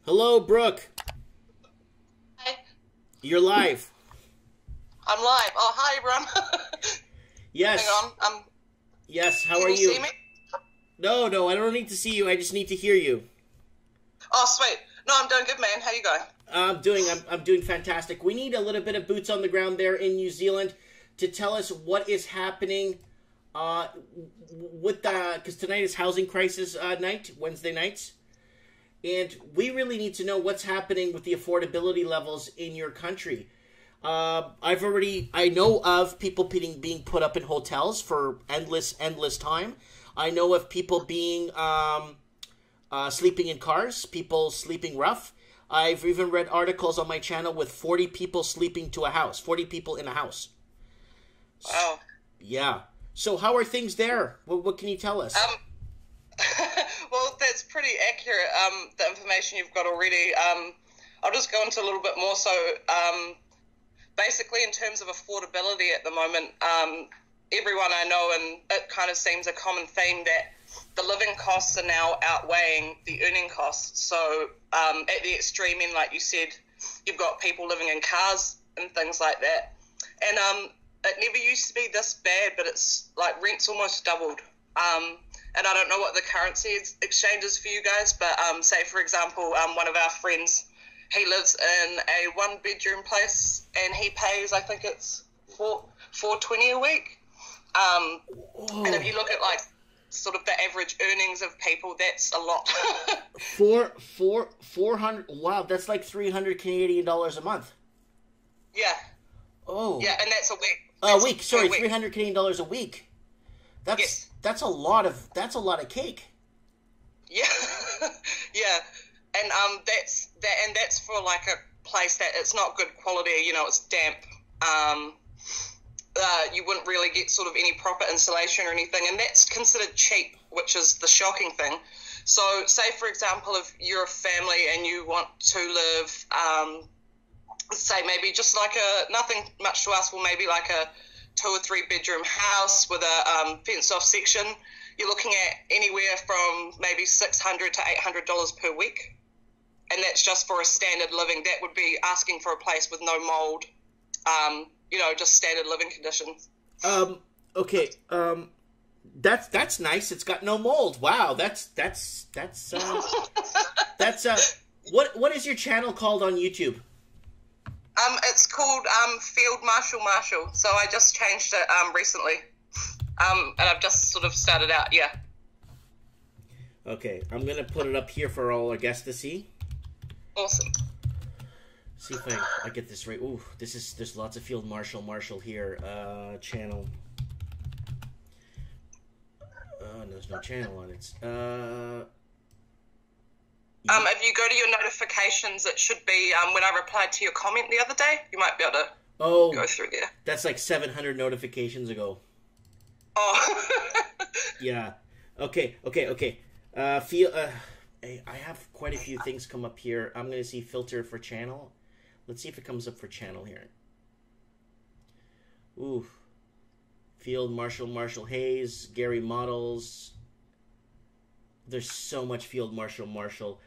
Hello, Brooke. Hi. You're live. I'm live. Oh, hi, everyone. Yes. Hang on. Yes. How Can are you you? see me? No, I don't need to see you. I just need to hear you. Oh, sweet. No, I'm doing good, man. How you going? I'm doing fantastic. We need a little bit of boots on the ground there in New Zealand to tell us what is happening. With because tonight is housing crisis night, Wednesday nights, and we really need to know what's happening with the affordability levels in your country. I know of people being put up in hotels for endless time. I know of people being sleeping in cars, people sleeping rough. I've even read articles on my channel with 40 people sleeping to a house, 40 people in a house. Wow. Yeah. So how are things there? What can you tell us? Well, that's pretty accurate, the information you've got already. I'll just go into a little bit more. So, basically, in terms of affordability at the moment, everyone I know, and it kind of seems a common theme, that the living costs are now outweighing the earning costs. So, at the extreme end, like you said, you've got people living in cars and things like that. And it never used to be this bad, but it's like rent's almost doubled. And I don't know what the currency exchange is for you guys, but say, for example, one of our friends, he lives in a one-bedroom place, and he pays, I think it's $420 a week. And if you look at like sort of the average earnings of people, that's a lot. 400. Wow, that's like 300 Canadian dollars a month. Yeah. Oh. Yeah, and that's a week. A week. Sorry, 300 Canadian dollars a week. That's a lot of cake. Yeah. Yeah. And that's for like a place that it's not good quality, it's damp. You wouldn't really get sort of any proper insulation or anything, and that's considered cheap, which is the shocking thing. So say, for example, if you're a family and you want to live, say maybe just like nothing much to ask for, maybe like a 2 or 3 bedroom house with a fenced off section, you're looking at anywhere from maybe $600 to $800 per week. And that's just for a standard living. That would be asking for a place with no mold, just standard living conditions. Okay. That's nice. It's got no mold. Wow. That's what is your channel called on YouTube? It's called Field Marshal. So I just changed it recently. And I've just sort of started out, yeah. Okay, I'm gonna put it up here for all our guests to see. Awesome. See if I get this right. Ooh, there's lots of Field Marshal here. Channel. There's no channel on it. If you go to your notifications, it should be when I replied to your comment the other day. You might be able to go through there. That's like 700 notifications ago. Oh. Yeah. Okay. I have quite a few things come up here. I'm going to see filter for channel. Let's see if it comes up for channel here. Ooh. Field Marshal Hayes, Gary Models. There's so much Field Marshal.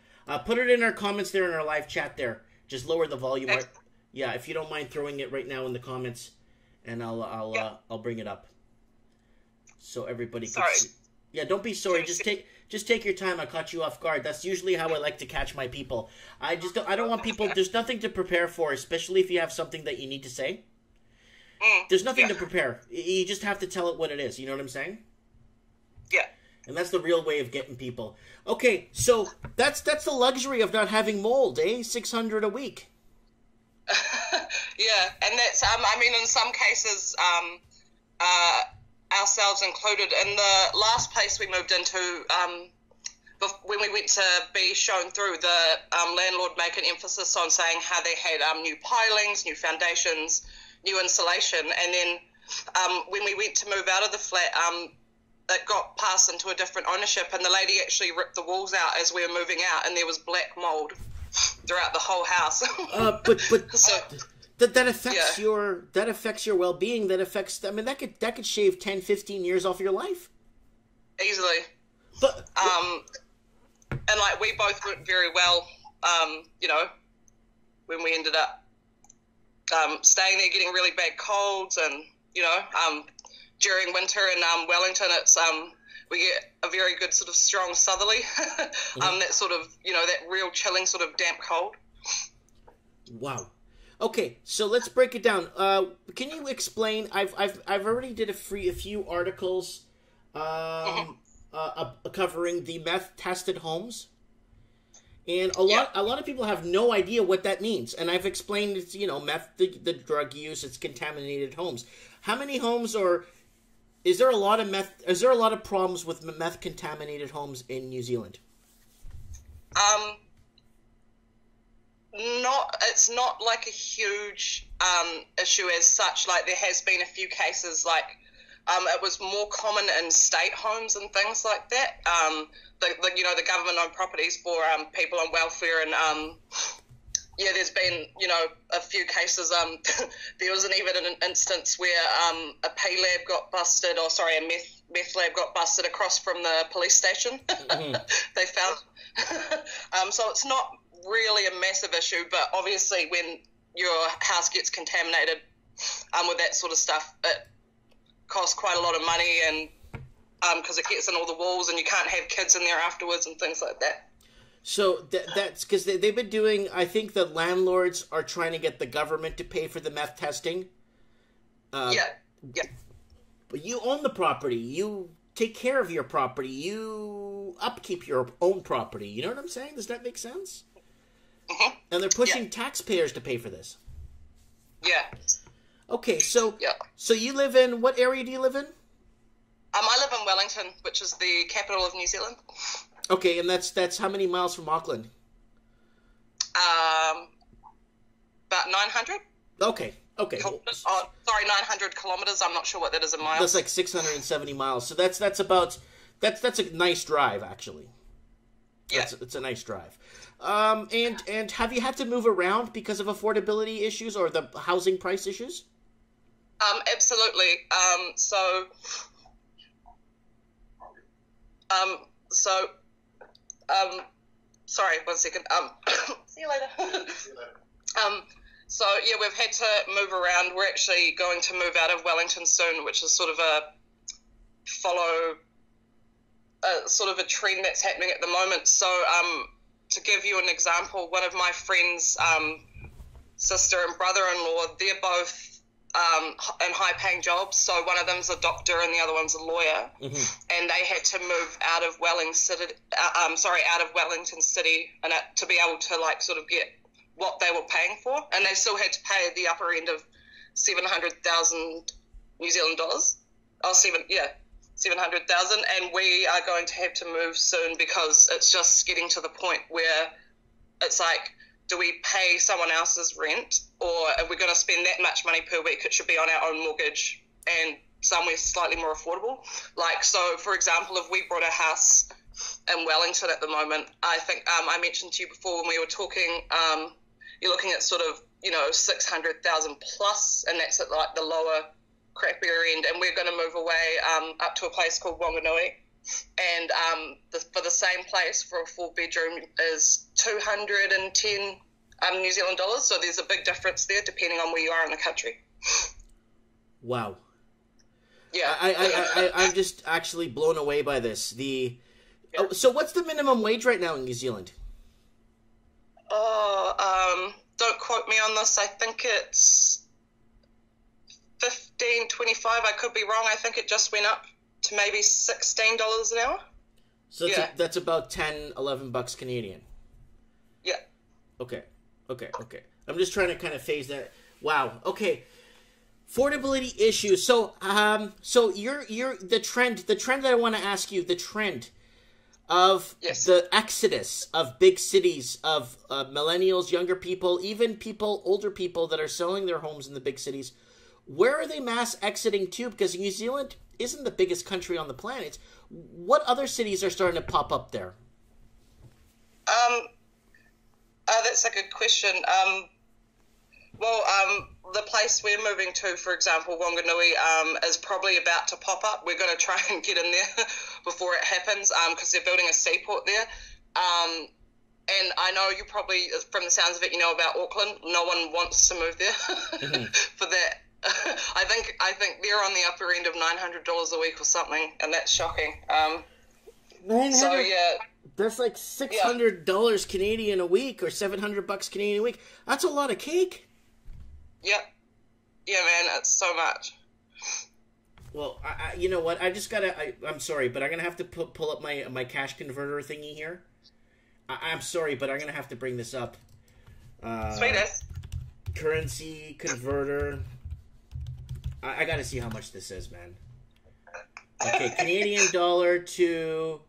Put it in our comments there in our live chat there. Just lower the volume. Yeah, if you don't mind throwing it right now in the comments, and I'll bring it up. So everybody can see. Yeah, don't be sorry. Just take your time. I caught you off guard. That's usually how I like to catch my people. I don't want people. There's nothing to prepare for, especially if you have something that you need to say. There's nothing to prepare. You just have to tell it what it is. You know what I'm saying? Yeah. And that's the real way of getting people. Okay, so that's the luxury of not having mold, eh? $600 a week. Yeah, and that's in some cases, ourselves included. In the last place we moved into, when we went to be shown through, the landlord made an emphasis on saying how they had new pilings, new foundations, new insulation, and then when we went to move out of the flat, it got passed into a different ownership, and the lady actually ripped the walls out as we were moving out, and there was black mold throughout the whole house. But so, that affects your well-being. That affects. That could shave 10, 15 years off your life easily. But and like we both went very well when we ended up staying there, getting really bad colds, and during winter in Wellington, it's we get a very good sort of strong southerly, that sort of that real chilling sort of damp cold. Wow. Okay, so let's break it down. Can you explain? I've already did a few articles covering the meth tested homes. And a lot of people have no idea what that means. And I've explained it's, meth, the drug use, it's contaminated homes. How many homes is there a lot of problems with meth contaminated homes in New Zealand? It's not like a huge issue as such. Like, there has been a few cases, like it was more common in state homes and things like that. The government-owned properties for people on welfare, and there's been a few cases. There was even an instance where a pay lab got busted, a meth lab got busted across from the police station. Mm-hmm. They found. So it's not really a massive issue, but obviously when your house gets contaminated with that sort of stuff, it costs quite a lot of money, and because it gets in all the walls, and you can't have kids in there afterwards and things like that. So that's because they've been doing, I think the landlords are trying to get the government to pay for the meth testing. Yeah. But you own the property. You take care of your property. You upkeep your own property. You know what I'm saying? Does that make sense? Mm-hmm. And they're pushing taxpayers to pay for this. Yeah. Okay, so you live in, what area do you live in? I live in Wellington, which is the capital of New Zealand. Okay, and that's how many miles from Auckland? About 900. Okay. 900 kilometers. I'm not sure what that is in miles. That's like 670 miles. So that's a nice drive, actually. Yeah. It's a nice drive. And have you had to move around because of affordability issues or the housing price issues? Absolutely. Sorry, 1 second. See you later. We've had to move around. We're actually going to move out of Wellington soon, which is sort of a trend that's happening at the moment. So, to give you an example, one of my friends' sister and brother-in-law, they're both in high-paying jobs. So one of them's a doctor and the other one's a lawyer, and they had to move out of Wellington City, and to be able to get what they were paying for, and they still had to pay the upper end of 700,000 New Zealand dollars. 700,000, and we are going to have to move soon because it's just getting to the point where it's like, do we pay someone else's rent, or are we going to spend that much money per week? It should be on our own mortgage and somewhere slightly more affordable. Like, so for example, if we bought a house in Wellington at the moment, I think I mentioned to you before when we were talking, you're looking at sort of 600,000 plus, and that's at like the lower crappier end, and we're going to move away up to a place called Wanganui, and for the same place for a 4-bedroom is 210 New Zealand dollars. So there's a big difference there depending on where you are in the country. Wow. Yeah. I'm just actually blown away by this. So what's the minimum wage right now in New Zealand? Don't quote me on this. I think it's $15.25. I could be wrong. I think it just went up to maybe $16 an hour. So that's about $10-11 Canadian. Yeah. Okay. I'm just trying to kind of phase that. Wow. Okay. Affordability issues. So you're the trend that I want to ask you, the trend of the exodus of big cities, of millennials, younger people, even older people that are selling their homes in the big cities. Where are they mass exiting to? Because New Zealand isn't the biggest country on the planet. What other cities are starting to pop up there? That's a good question. The place we're moving to, for example, Wanganui, is probably about to pop up. We're going to try and get in there before it happens because they're building a seaport there. And I know you probably, from the sounds of it, you know about Auckland. No one wants to move there for that. I think they're on the upper end of $900 a week or something, and that's shocking. So yeah, that's like $600 Canadian a week, or $700 Canadian a week. That's a lot of cake. Yeah, man, it's so much. Well, you know what? I just gotta. I'm sorry, but I'm gonna have to pull up my cash converter thingy here. I'm sorry, but I'm gonna have to bring this up. Sweetest. Currency converter. I gotta see how much this is, man. Okay, Canadian dollar to.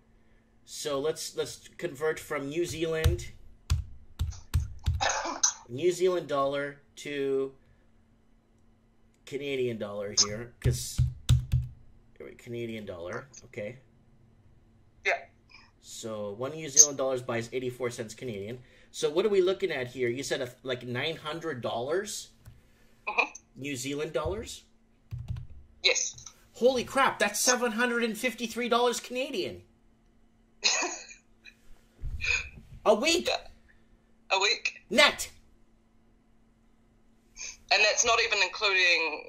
So let's convert from New Zealand dollar to Canadian dollar here, because Canadian dollar, okay. Yeah. So 1 New Zealand dollars buys 84 cents Canadian. So what are we looking at here? You said like $900 New Zealand dollars? Yes. Holy crap, that's $753 Canadian. A week. Yeah. A week. Net. And that's not even including,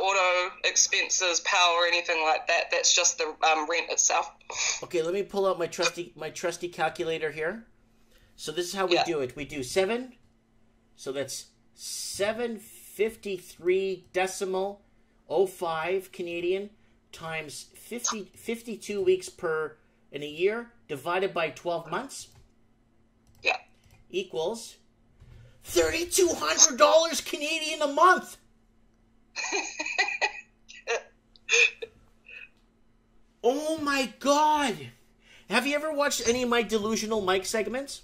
auto expenses, power, anything like that. That's just the rent itself. Okay, let me pull out my trusty calculator here. So this is how we do it. We do 7. So that's 753.05 Canadian times 52 weeks in a year divided by 12 months. Yeah. Equals $3,200 Canadian a month. Oh my God! Have you ever watched any of my Delusional Mike segments?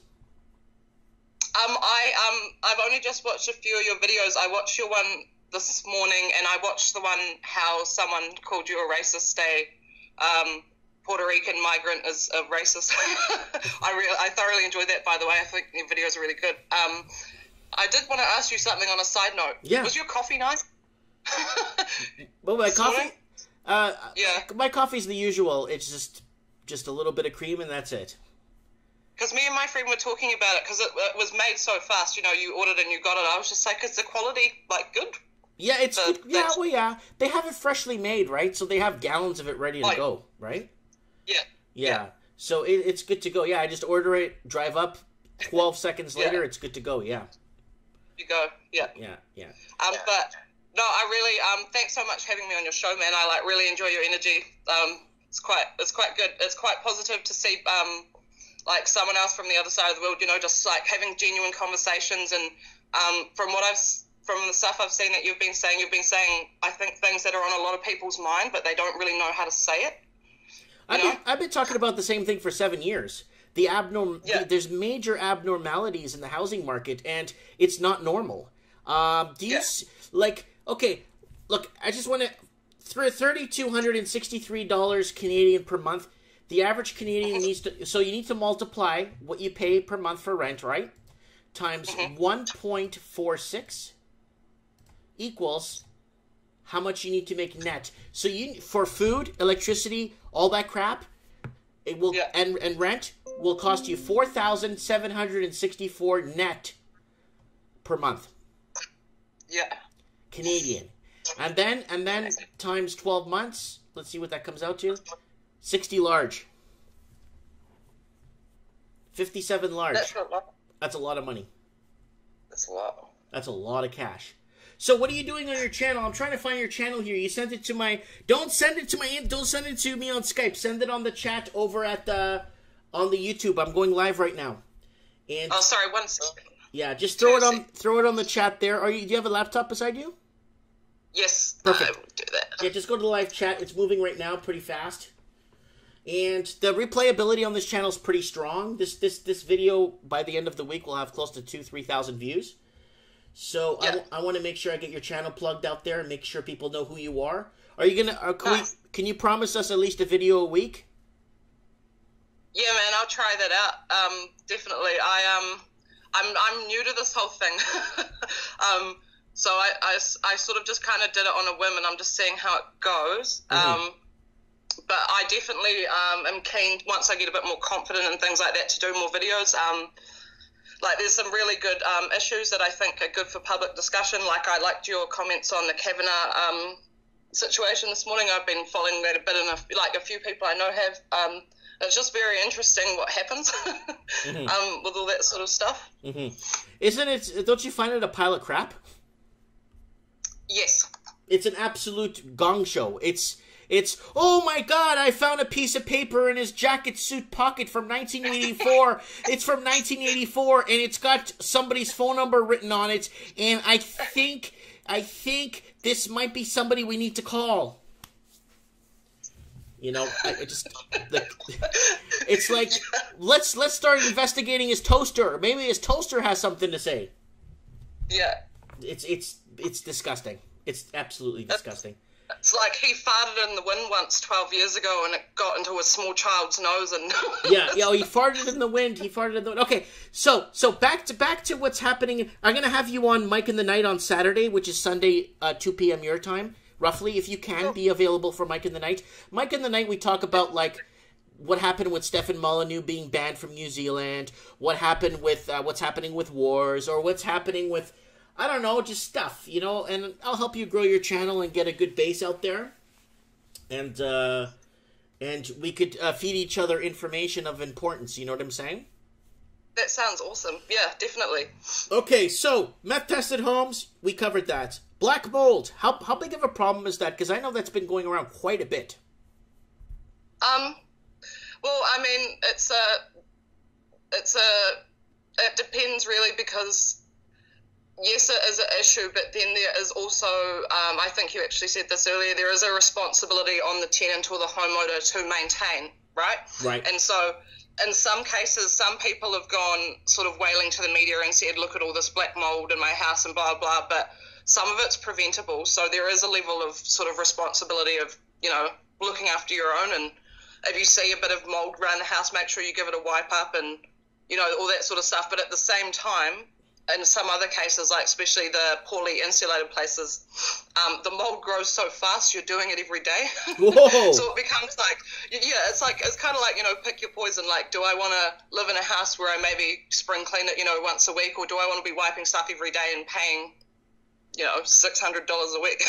I've only just watched a few of your videos. I watched your one this morning, and I watched the one how someone called you a racist. Puerto Rican migrant is a racist. I thoroughly enjoyed that, by the way. I think your videos are really good. I did want to ask you something on a side note. Yeah. Was your coffee nice? Well, my coffee? Yeah. My coffee's the usual. It's just a little bit of cream and that's it. Because me and my friend were talking about it, because it was made so fast. You know, you ordered and you got it. I was just like, is the quality, good? Yeah, it's good. Yeah, well, yeah. They have it freshly made, right? So they have gallons of it ready to go, right? Yeah. Yeah. So it's good to go. Yeah, I just order it, drive up, 12 seconds later, it's good to go, yeah. You go, yeah. Yeah. But, no, I really, thanks so much for having me on your show, man. I, really enjoy your energy. It's quite good. It's quite positive to see, someone else from the other side of the world, just, having genuine conversations. And from the stuff I've seen that you've been saying, I think, things that are on a lot of people's mind, but they don't really know how to say it. I've been talking about the same thing for 7 years. There's major abnormalities in the housing market, and it's not normal. Okay, look, I just want to, $3,263 Canadian per month. The average Canadian so you need to multiply what you pay per month for rent, right? Times 1.46 equals how much you need to make net. So for food, electricity, all that crap, it will and rent will cost you $4,764 net per month. Yeah. Canadian. And then times 12 months, let's see what that comes out to. 60 large. 57 large. That's a lot of money. That's a lot. That's a lot of cash. So what are you doing on your channel? I'm trying to find your channel here. You sent it to don't send it to me on Skype. Send it on the chat over at on the YouTube. I'm going live right now. And sorry, 1 second. Yeah, just throw it on the chat there. Do you have a laptop beside you? Yes. Perfect. I will do that. Yeah, just go to the live chat. It's moving right now pretty fast. And the replayability on this channel is pretty strong. This video, by the end of the week, will have close to 2,000-3,000 views. So I want to make sure I get your channel plugged out there and make sure people know who you are. Are you gonna? Can you promise us at least a video a week? Yeah, man, I'll try that out. Definitely. I'm new to this whole thing. So I sort of just kind of did it on a whim, and I'm just seeing how it goes. but I definitely am keen, once I get a bit more confident and things like that, to do more videos. Like, there's some really good issues that I think are good for public discussion. Like, I liked your comments on the Kavanagh situation this morning. I've been following that a bit, and a few people I know have. It's just very interesting what happens with all that sort of stuff. Isn't it? Don't you find it a pile of crap? Yes. It's an absolute gong show. It's oh my god, I found a piece of paper in his jacket suit pocket from 1984. It's from 1984 and it's got somebody's phone number written on it, and I think this might be somebody we need to call. You know, it's like let's start investigating his toaster. Maybe his toaster has something to say. Yeah. It's disgusting. It's absolutely disgusting. It's like he farted in the wind once 12 years ago, and it got into a small child's nose, and yeah, he farted in the wind. Okay, so back to what's happening. I'm gonna have you on Mike in the Night on Saturday, which is Sunday, 2 p.m. your time, roughly. If you can be available for Mike in the Night. Mike in the Night, we talk about like what happened with Stefan Molyneux being banned from New Zealand, what happened with what's happening with wars, or what's happening with, I don't know, just stuff, you know, and I'll help you grow your channel and get a good base out there. And we could feed each other information of importance, you know what I'm saying? That sounds awesome. Yeah, definitely. Okay, so, meth-tested homes, we covered that. Black mold, how big of a problem is that? Because I know that's been going around quite a bit. Well, I mean, it depends really, because yes, it is an issue, but then there is also, I think you actually said this earlier, there is a responsibility on the tenant or the homeowner to maintain, right? Right. And so in some cases, some people have gone sort of wailing to the media and said, look at all this black mold in my house and blah, blah, but some of it's preventable. So there is a level of sort of responsibility of, you know, looking after your own. And if you see a bit of mold around the house, make sure you give it a wipe up and, you know, all that sort of stuff. But at the same time, in some other cases, like especially the poorly insulated places, the mold grows so fast you're doing it every day. Whoa. So it becomes like, yeah, it's kind of like, you know, pick your poison. Like, do I want to live in a house where I maybe spring clean it, you know, once a week, or do I want to be wiping stuff every day and paying, you know, $600 a week?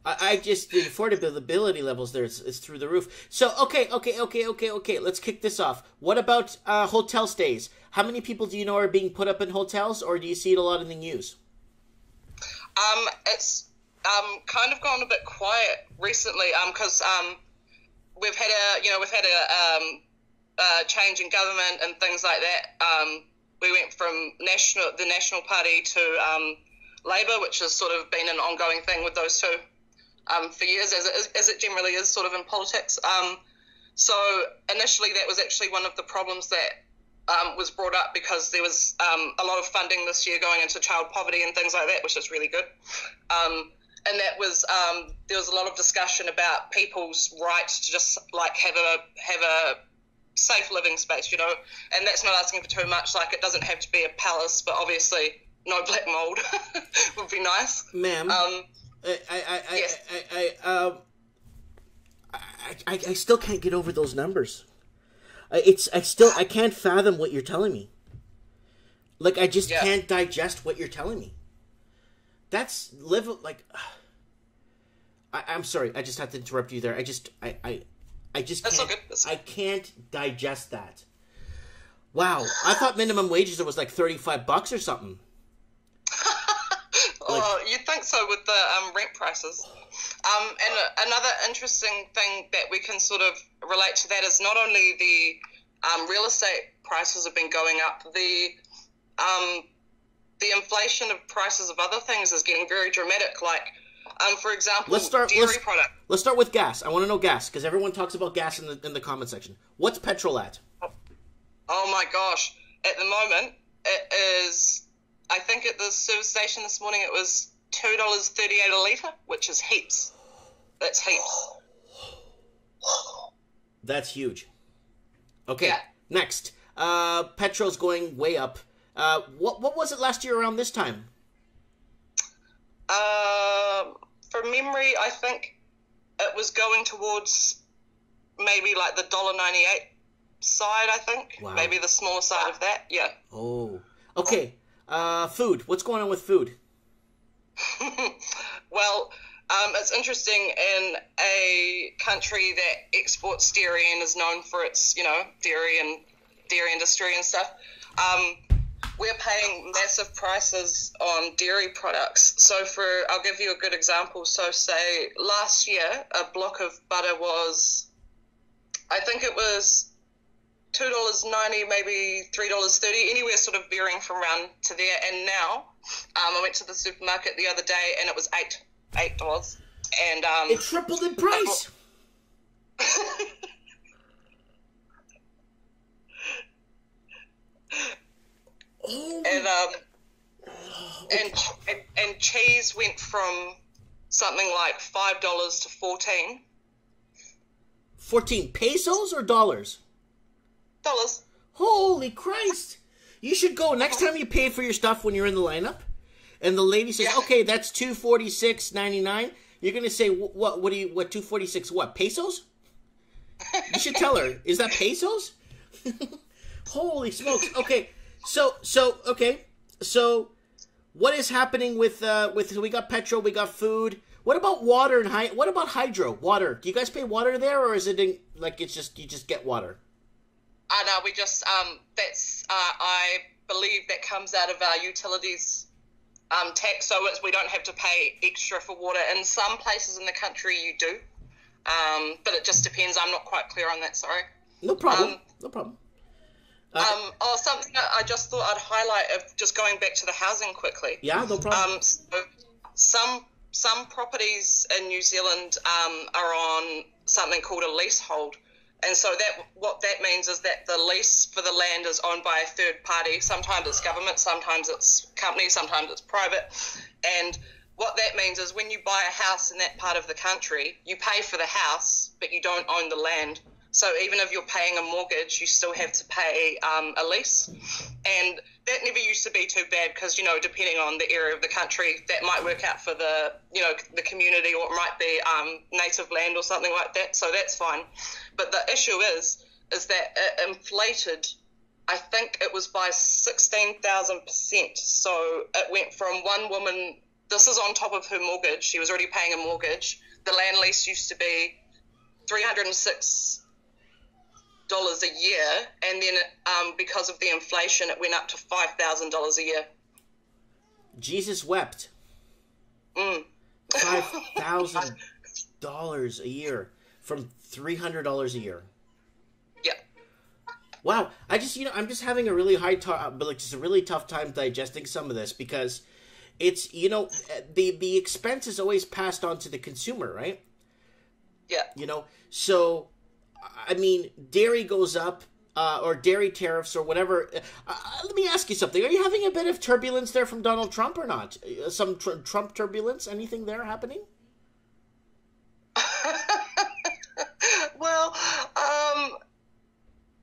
I just, the affordability levels there is through the roof. So, okay. Let's kick this off. What about hotel stays? How many people do you know are being put up in hotels, or do you see it a lot in the news? It's kind of gone a bit quiet recently, because we've had a change in government and things like that. We went from the National Party to Labour, which has sort of been an ongoing thing with those two. For years, as it generally is sort of in politics. So initially that was actually one of the problems that was brought up, because there was a lot of funding this year going into child poverty and things like that, which is really good. And that was there was a lot of discussion about people's right to just like have a safe living space, you know, and that's not asking for too much. Like, it doesn't have to be a palace, but obviously no black mold would be nice. Ma'am. Yes. I still can't get over those numbers. I can't fathom what you're telling me. Like, I just can't digest what you're telling me. That's I'm sorry. I just have to interrupt you there. I just That's can't. okay. I can't digest that. Wow, I thought minimum wages was like $35 or something. Oh, you'd think so with the rent prices. And another interesting thing that we can sort of relate to that is not only the real estate prices have been going up, the inflation of prices of other things is getting very dramatic. Like, for example, dairy product. Let's start with gas. I want to know gas, because everyone talks about gas in the comment section. What's petrol at? Oh my gosh! At the moment, it is. I think at the service station this morning it was $2.38 a litre, which is heaps. That's heaps. That's huge. Okay, yeah. Next. Petrol's going way up. What was it last year around this time? From memory, I think it was going towards maybe like the $1.98 side, I think. Wow. Maybe the smaller side of that, yeah. Oh. Okay. Food. What's going on with food? Well, it's interesting in a country that exports dairy and is known for its, dairy and dairy industry and stuff. We're paying massive prices on dairy products. So I'll give you a good example. So say last year, a block of butter was, I think it was $2.90, maybe $3.30, anywhere sort of varying from around to there. And now, I went to the supermarket the other day and it was $8. And it tripled in price. And cheese went from something like $5 to 14. 14 pesos or dollars? Dollars. Holy Christ! You should go next time you pay for your stuff when you're in the lineup, and the lady says, "Okay, that's $246.99." You're gonna say, "What? What 246? What, pesos?" You should tell her, "Is that pesos?" Holy smokes! Okay, so what is happening with we got petrol, we got food. What about water and what about hydro? Water. Do you guys pay water there, or is it you just get water? No, we just I believe that comes out of our utilities tax, so we don't have to pay extra for water. In some places in the country you do, but it just depends. I'm not quite clear on that, sorry. No problem. No problem. Something I just thought I'd highlight, of just going back to the housing quickly. Yeah, no problem. So some properties in New Zealand are on something called a leasehold. And so what that means is that the lease for the land is owned by a third party. Sometimes it's government, sometimes it's company, sometimes it's private. And what that means is when you buy a house in that part of the country, you pay for the house, but you don't own the land. So even if you're paying a mortgage, you still have to pay a lease. And that never used to be too bad because, depending on the area of the country, that might work out for the community, or it might be native land or something like that. So that's fine. But the issue is that it inflated, I think it was by 16,000%. So it went from one woman, this is on top of her mortgage. She was already paying a mortgage. The land lease used to be $306 a year, and then because of the inflation, it went up to $5,000 a year. Jesus wept. $5,000 a year from $300 a year. Yeah. Wow. I'm just having a really just a really tough time digesting some of this because it's the expense is always passed on to the consumer, right? Yeah. So. I mean, dairy goes up, or dairy tariffs, or whatever. Let me ask you something. Are you having a bit of turbulence there from Donald Trump or not? Some Trump turbulence? Anything there happening? Well,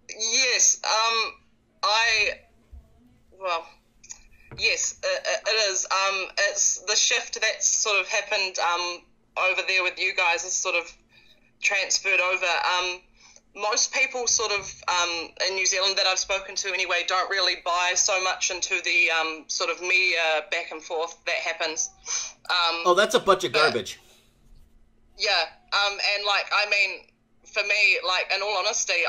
yes. Yes, it is. It's the shift that's sort of happened over there with you guys is sort of transferred over. Most people sort of in New Zealand that I've spoken to anyway don't really buy so much into the sort of media back and forth that happens. That's a bunch of garbage. Yeah, and for me, in all honesty,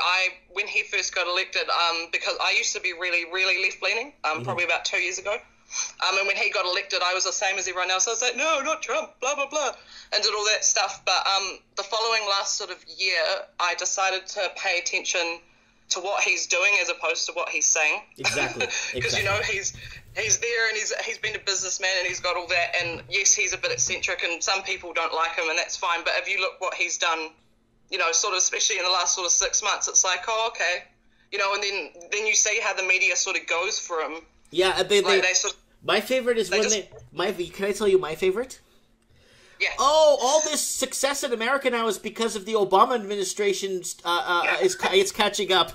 when he first got elected, because I used to be really, really left-leaning, probably about 2 years ago. And when he got elected, I was the same as everyone else. I was like, no, not Trump, blah, blah, blah, and did all that stuff. But the following last sort of year, I decided to pay attention to what he's doing as opposed to what he's saying. Exactly. Because, he's there and he's been a businessman and he's got all that. And, yes, he's a bit eccentric and some people don't like him and that's fine. But if you look what he's done, sort of especially in the last sort of 6 months, it's like, oh, okay. And then you see how the media sort of goes for him. Yeah, my favorite is can I tell you my favorite? Yeah. Oh, all this success in America now is because of the Obama administration it's catching up.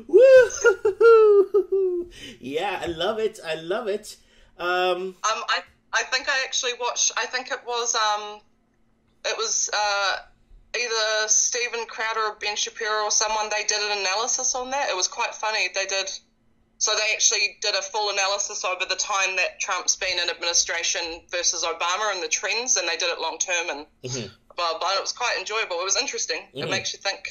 Woo! Yeah, I love it. I think I actually watched. I think it was either Steven Crowder or Ben Shapiro or someone. They did an analysis on that. It was quite funny. They did. So they actually did a full analysis over the time that Trump's been in administration versus Obama and the trends, and they did it long term and blah, blah. It was quite enjoyable. It was interesting. It makes you think.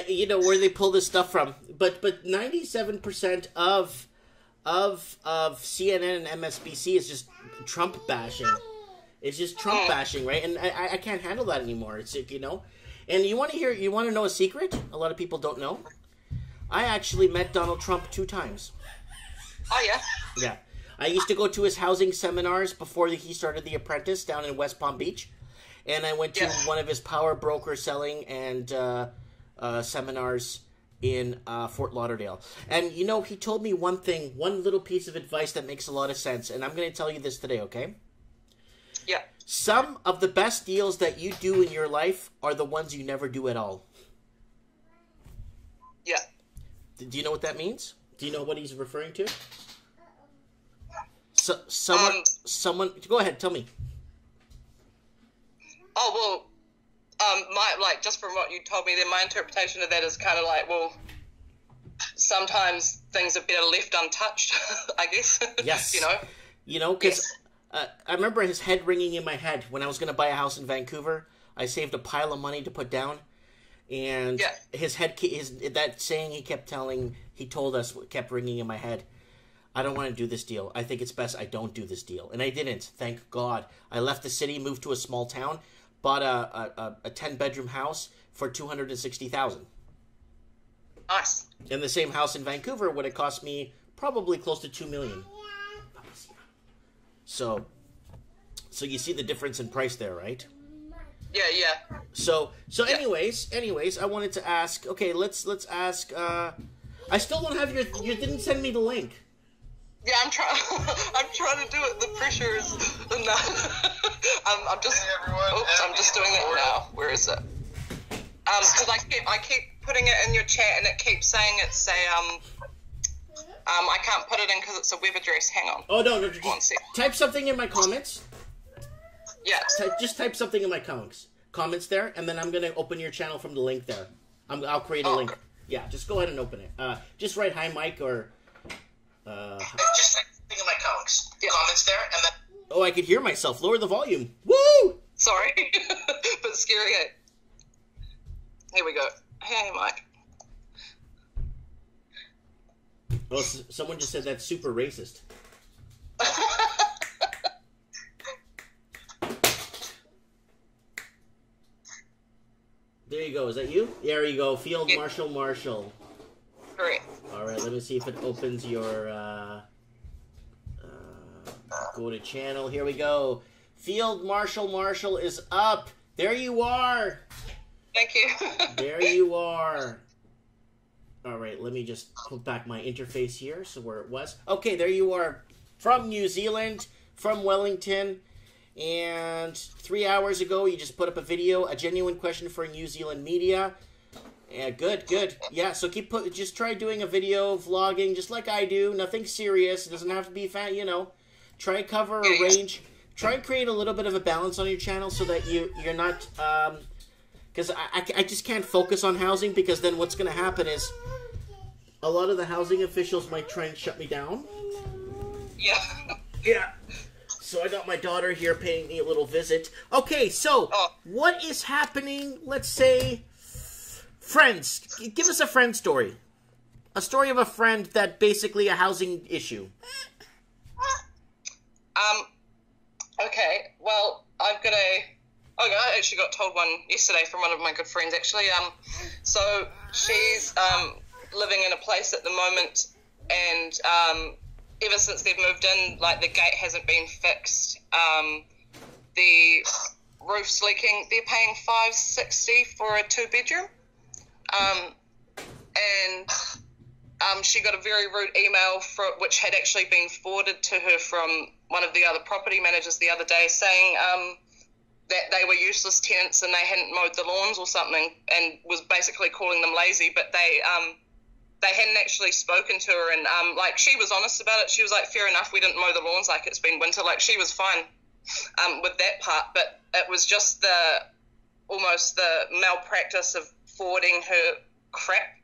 You know where they pull this stuff from, but 97% of CNN and MSNBC is just Trump bashing. It's just Trump bashing, right? And I can't handle that anymore. It's, you know, and you want to know a secret? A lot of people don't know. I actually met Donald Trump 2 times. Oh yeah. Yeah, I used to go to his housing seminars before he started The Apprentice down in West Palm Beach, and I went to one of his power broker selling and seminars in Fort Lauderdale. And, you know, he told me one little piece of advice that makes a lot of sense, and I'm going to tell you this today, okay? Yeah. Some of the best deals that you do in your life are the ones you never do at all. Yeah. Do you know what that means? Do you know what he's referring to? Someone, go ahead, tell me. Oh, well, just from what you told me, then my interpretation of that is kind of like, well, sometimes things are better left untouched, I guess. Yes. You know, because I remember his head ringing in my head when I was going to buy a house in Vancouver. I saved a pile of money to put down, and his head, that saying he told us kept ringing in my head. I don't want to do this deal. I think it's best I don't do this deal. And I didn't, thank God. I left the city, moved to a small town, bought a 10-bedroom house for $260,000. Nice. And the same house in Vancouver would have cost me probably close to $2 million. So you see the difference in price there, right? Yeah. So anyways, I wanted to ask. Okay, let's ask. I still don't have your. You didn't send me the link. Yeah, I'm trying. I'm trying to do it. The pressure is enough. I'm just. Oops, I'm just doing it now. Where is it? Because I keep putting it in your chat, and it keeps saying it's a I can't put it in because it's a web address. Hang on. Oh no! Just type something in my comments. Yeah. Just type something in my comments there, and then I'm gonna open your channel from the link there. I'll create a link. Okay. Yeah, just go ahead and open it. Just write hi, Mike, or. Just type something in my comments there, and then. Oh, I could hear myself. Lower the volume. Woo! Sorry, but scary. Here we go. Hey, Mike. Well, someone just said that's super racist. There you go. Is that you? There you go. Field Marshal. Correct. All right. Let me see if it opens your. Go to channel. Here we go. Field Marshal is up. There you are. Thank you. There you are. All right, let me just put back my interface here, so where it was. Okay, there you are. From New Zealand, from Wellington. And 3 hours ago, you just put up a video, a genuine question for New Zealand media. Yeah, good. Yeah, so just try doing a video, vlogging, just like I do. Nothing serious. It doesn't have to be try and cover a range. Try and create a little bit of a balance on your channel so that you're not... Because I just can't focus on housing, because then what's going to happen is a lot of the housing officials might try and shut me down. Yeah. So I got my daughter here paying me a little visit. Okay, so what is happening? Let's say friends. Give us a friend story. A story of a friend that basically a housing issue. Okay, well, I've got I actually got told one yesterday from one of my good friends, actually. So she's living in a place at the moment, and ever since they've moved in, like, the gate hasn't been fixed. The roof's leaking. They're paying $560 for a 2-bedroom. And she got a very rude email which had actually been forwarded to her from one of the other property managers the other day, saying that they were useless tenants and they hadn't mowed the lawns or something, and was basically calling them lazy. But they hadn't actually spoken to her, and like she was honest about it. She was like, fair enough, we didn't mow the lawns, like it's been winter. Like she was fine with that part, but it was just almost the malpractice of forwarding her crap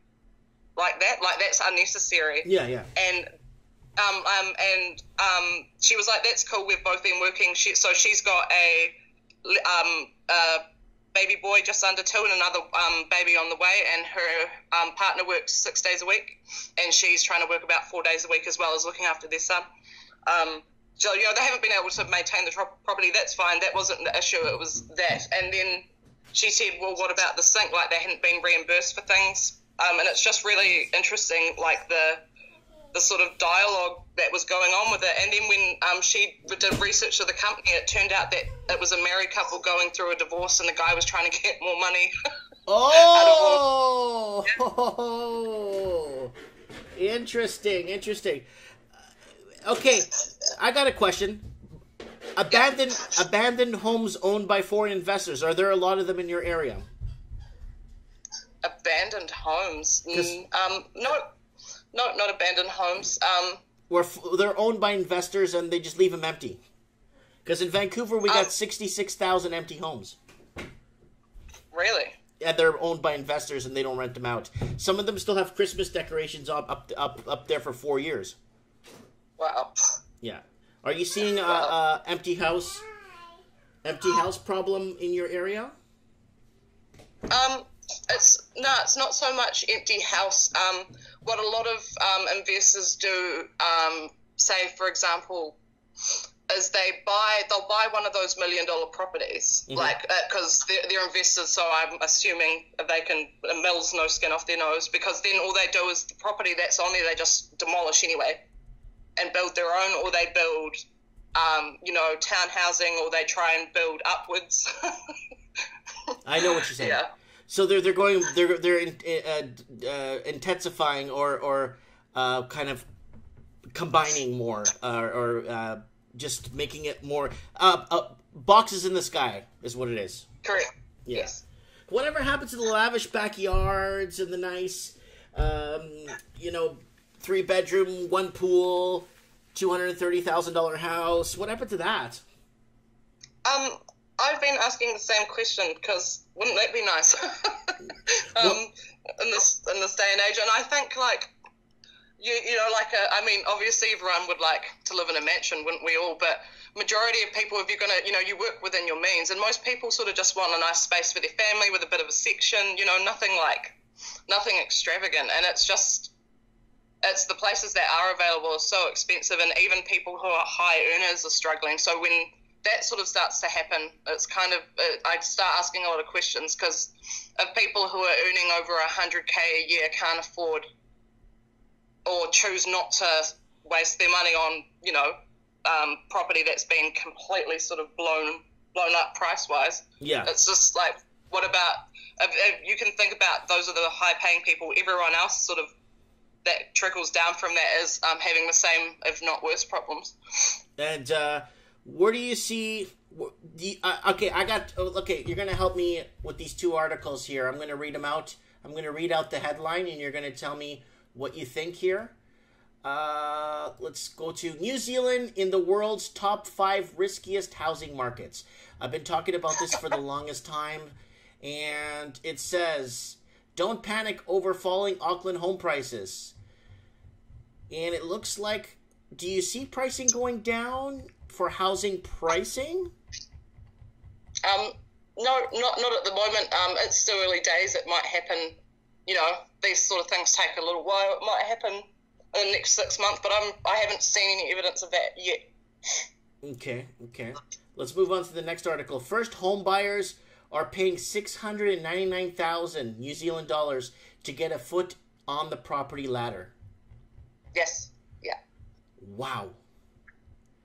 like that. Like that's unnecessary. Yeah. And she was like, that's cool, we've both been working. So she's got a baby boy just under 2 and another baby on the way, and her partner works 6 days a week, and she's trying to work about 4 days a week as well as looking after their son. So, you know, they haven't been able to maintain the property. That's fine. That wasn't the issue. It was that. And then she said, well, what about the sink? Like, they hadn't been reimbursed for things. And it's just really interesting, like, the sort of dialogue that was going on with it. And then when she did research of the company, it turned out that it was a married couple going through a divorce, and the guy was trying to get more money. Oh! Interesting. Okay, I got a question. Abandoned homes owned by foreign investors. Are there a lot of them in your area? Abandoned homes? No, not abandoned homes. Where they're owned by investors and they just leave them empty. Because in Vancouver, we got 66,000 empty homes. Really? Yeah, they're owned by investors and they don't rent them out. Some of them still have Christmas decorations up there for 4 years. Wow. Yeah. Are you seeing empty house problem in your area? It's not so much empty house. What a lot of investors do, say for example, is they'll buy one of those $1 million properties, mm-hmm. like because they're investors. So I'm assuming they can mills no skin off their nose, because then all they do is the property that's on there they just demolish anyway and build their own, or they build town housing, or they try and build upwards. I know what you're saying. Yeah. So they're intensifying or kind of combining more or just making it more boxes in the sky is what it is. Correct. Yeah. Yes. Whatever happened to the lavish backyards and the nice 3-bedroom, 1 pool, $230,000 house? What happened to that? I've been asking the same question, because wouldn't that be nice? In this day and age, and I think obviously everyone would like to live in a mansion, wouldn't we all? But majority of people, if you're gonna, you work within your means, and most people sort of just want a nice space for their family with a bit of a section, nothing extravagant, and it's the places that are available are so expensive, and even people who are high earners are struggling. So when that sort of starts to happen, it's kind of, I start asking a lot of questions, because if people who are earning over $100K a year can't afford or choose not to waste their money on, property that's been completely sort of blown up price-wise. Yeah. It's just like, what about, if you can think about those are the high-paying people, everyone else sort of, that trickles down from that is having the same, if not worse, problems. And where do you see? You're gonna help me with these 2 articles here. I'm gonna read them out. I'm gonna read out the headline, and you're gonna tell me what you think here. Let's go to New Zealand in the world's top 5 riskiest housing markets. I've been talking about this for the longest time, and it says, don't panic over falling Auckland home prices. And it looks like, do you see pricing going down for housing pricing? No, not at the moment. It's still early days. It might happen, these sort of things take a little while. It might happen in the next 6 months, but I haven't seen any evidence of that yet. Okay. Let's move on to the next article. First home buyers are paying 699,000 New Zealand dollars to get a foot on the property ladder. Yes. Yeah. Wow.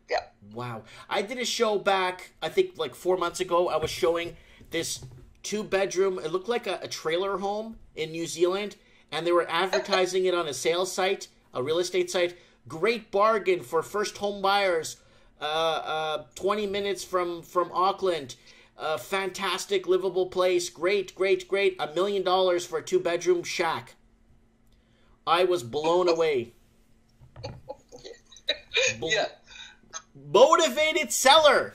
Yeah. Wow. I did a show back, I think like 4 months ago. I was showing this 2-bedroom, it looked like a trailer home in New Zealand, and they were advertising it on a sales site, a real estate site. Great bargain for first home buyers. 20 minutes from Auckland. Fantastic livable place. Great. $1 million for a 2-bedroom shack. I was blown away. Yeah. Motivated seller.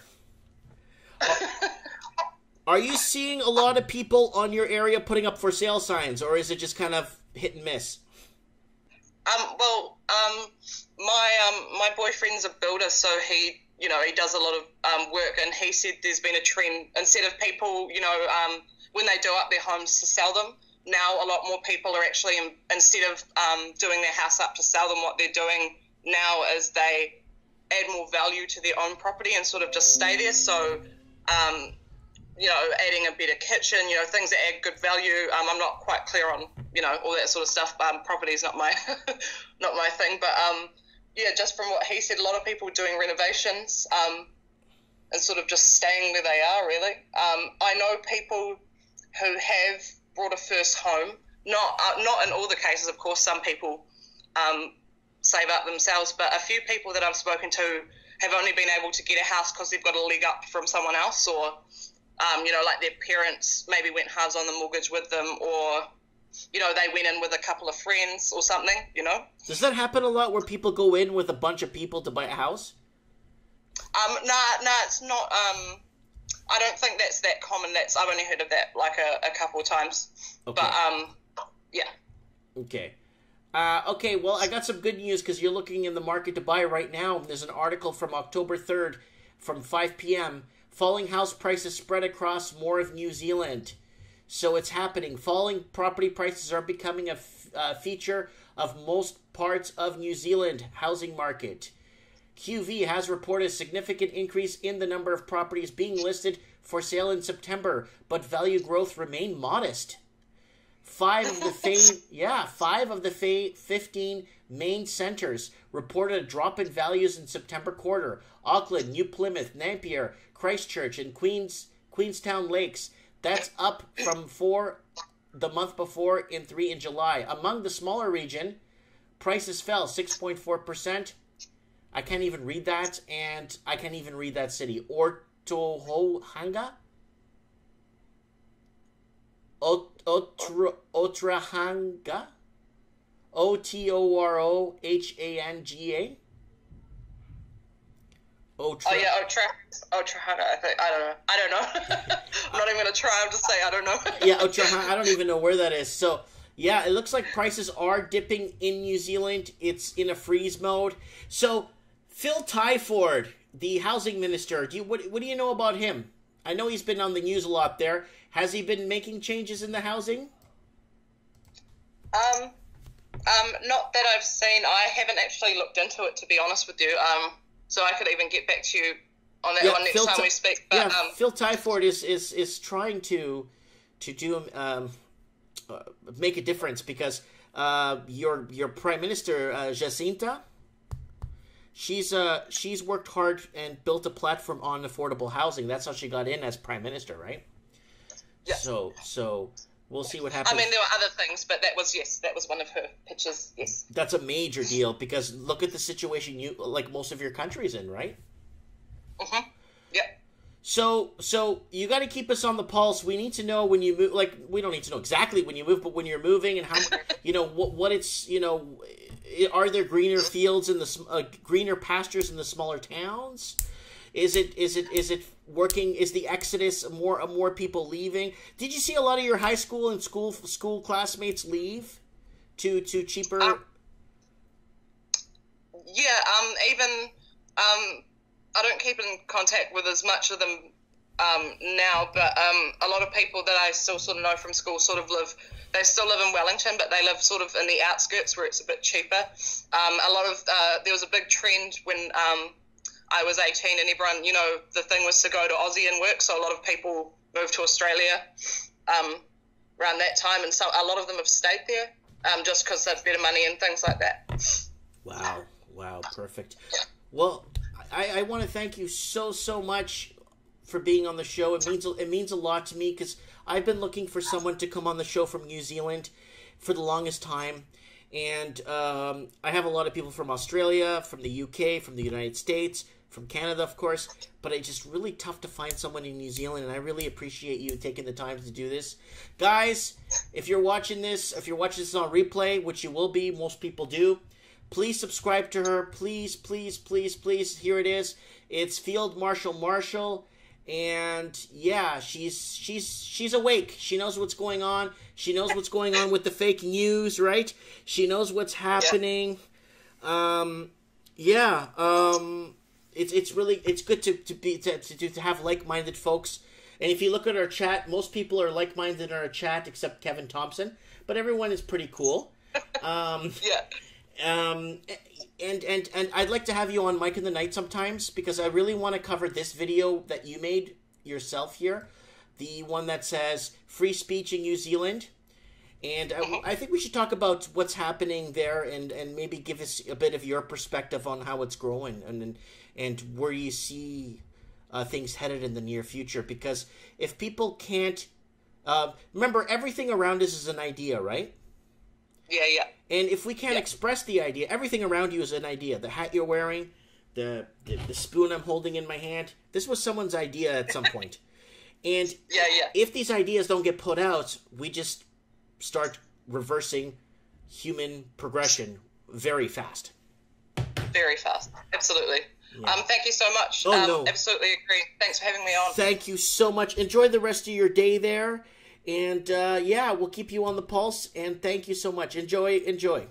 Are you seeing a lot of people on your area putting up for sale signs, or is it just kind of hit and miss? My boyfriend's a builder, so he does a lot of work, and he said there's been a trend, instead of people, when they do up their homes to sell them, now a lot more people are actually, instead of doing their house up to sell them, what they're doing now is they add more value to their own property and sort of just stay there. So, adding a better kitchen, things that add good value. I'm not quite clear on, all that sort of stuff. Property is not my not my thing, but just from what he said, a lot of people doing renovations and sort of just staying where they are, really. I know people who have bought a first home, not in all the cases, of course. Some people save up themselves, but a few people that I've spoken to have only been able to get a house because they've got a leg up from someone else, or like their parents maybe went halves on the mortgage with them, or they went in with a couple of friends or something. Does that happen a lot, where people go in with a bunch of people to buy a house? No, it's not. I don't think that's that common. I've only heard of that like a couple of times. Okay. But yeah. Okay. Okay, well, I got some good news, because you're looking in the market to buy right now. There's an article from October 3rd from 5 p.m. Falling house prices spread across more of New Zealand. So it's happening. Falling property prices are becoming a feature of most parts of New Zealand housing market. QV has reported a significant increase in the number of properties being listed for sale in September, but value growth remained modest. Five of the 15 main centers reported a drop in values in September quarter. Auckland, New Plymouth, Napier, Christchurch, and Queenstown Lakes. That's up from 4 the month before and 3 in July. Among the smaller region, prices fell 6.4%. I can't even read that, and I can't even read that city. Otohanga? Otrahanga? Otorohanga? Otrahanga, I think. I don't know. I'm not even going to try to say I don't know. Yeah, Otrahanga, I don't even know where that is. So, yeah, it looks like prices are dipping in New Zealand. It's in a freeze mode. So, Phil Tyford, the housing minister, what do you know about him? I know he's been on the news a lot there. Has he been making changes in the housing? Not that I've seen. I haven't actually looked into it, to be honest with you. So I could even get back to you on that one next time we speak. But, Phil Tyford is trying to do make a difference, because your Prime Minister Jacinta, she's worked hard and built a platform on affordable housing. That's how she got in as Prime Minister, right? Yeah. So we'll see what happens. I mean, there were other things, but that was one of her pitches. Yes. That's a major deal, because look at the situation like most of your country's in, right? Mm-hmm. Yeah. So you got to keep us on the pulse. We need to know when you move. Like, we don't need to know exactly when you move, but when you're moving, and how what it's are there greener fields in the greener pastures in the smaller towns? Is it working? Is the exodus more people leaving? Did you see a lot of your high school and school classmates leave to cheaper? Even I don't keep in contact with as much of them now, but a lot of people that I still sort of know from school they still live in Wellington, but they live sort of in the outskirts where it's a bit cheaper. There was a big trend when I was 18 and everyone, the thing was to go to Aussie and work, so a lot of people moved to Australia around that time, and a lot of them have stayed there just because they have better money and things like that. Wow, perfect. Well, I want to thank you so much for being on the show. It means a lot to me, because I've been looking for someone to come on the show from New Zealand for the longest time. And I have a lot of people from Australia, from the UK, from the United States, from Canada, of course, but it's just really tough to find someone in New Zealand, and I really appreciate you taking the time to do this. Guys, if you're watching this on replay, which you will be, most people do, please subscribe to her. Please, please, please, please. Here it is. It's Field Marshal Marshall. And yeah, she's awake. She knows what's going on. She knows what's going on with the fake news, right? She knows what's happening. It's good to have like-minded folks. And if you look at our chat, most people are like-minded in our chat except Kevin Thompson, but everyone is pretty cool. And I'd like to have you on Mike in the Night sometimes, because I really want to cover this video that you made yourself here, the one that says free speech in New Zealand. And I think we should talk about what's happening there, and maybe give us a bit of your perspective on how it's growing and where you see things headed in the near future. Because if people can't... remember, everything around us is an idea, right? Yeah. And if we can't express the idea, everything around you is an idea. The hat you're wearing, the spoon I'm holding in my hand, this was someone's idea at some point. And if these ideas don't get put out, we just start reversing human progression very fast. Very fast. Absolutely. Yeah. Thank you so much. Oh, no. Absolutely agree. Thanks for having me on. Thank you so much. Enjoy the rest of your day there. And, we'll keep you on the pulse. And thank you so much. Enjoy.